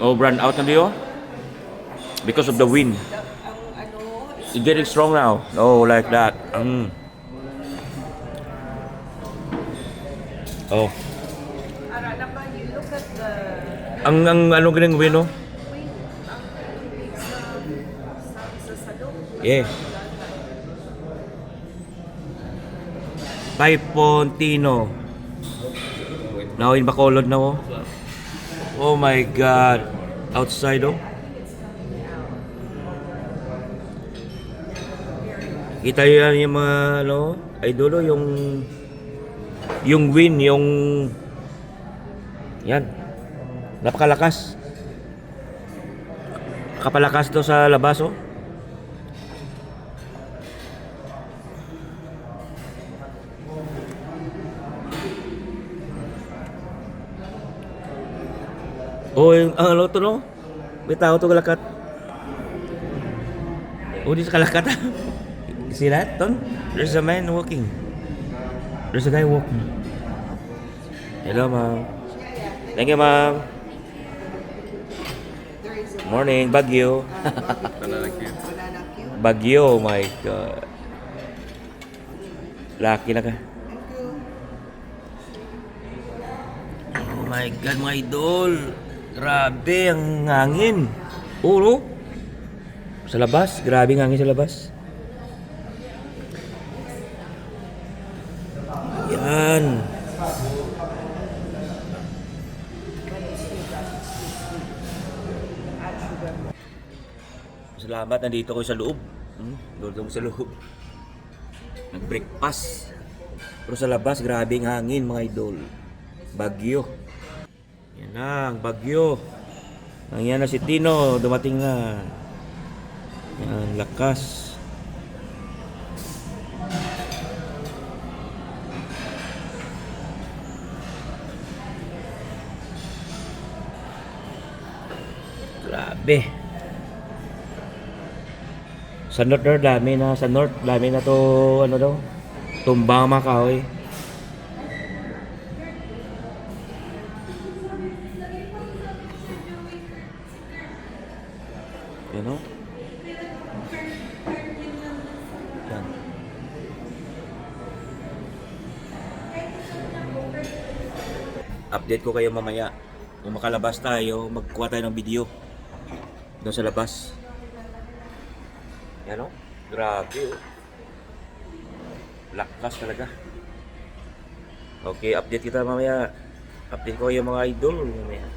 Oh, brand out na diyo? Because of the wind. It's getting strong now. Oh, like that. Oh. You look at the Ang ano ganing wind, no? wind, ang tubig sa salong. Yeah. By Pontino. Now in Bacolod na, oh. Oh my God. Outside, oh. Kita yan yung mga, ano, idolo, yung wind, yung, yan. Napakalakas. Kapalakas to sa labas, oh. Oh, yung, ano to, no? May tao to kalakat. Oh, di sa kalakat. See that, Ton? There's a man walking. There's a guy walking. Hello, ma'am. Thank you, ma'am. Morning, Baguio. Banana cue. Baguio, my God. Lucky na ka. Oh my God, mga idol. Grabe ang hangin. Oh, no? Sa labas, grabe ang hangin sa labas. Yan. Salamat, nandito ko sa loob. Doon sa loob. Nag-breakfast. Pero sa labas, grabe ang hangin, mga idol. Bagyo. Yan na, ang bagyo. Yan na si Tino, dumating na. Yan, lakas. Grabe. Sa north, dami na. Sa north, dami na to, ano daw, tumbang mga kahoy. Yan o. Yan. Update ko kayo mamaya. Kung makalabas tayo, magkuha tayo ng video doon sa labas. Yan o. Grabe o. Lakas talaga. Okay, update kita mamaya. Update ko kayo mga idol mamaya.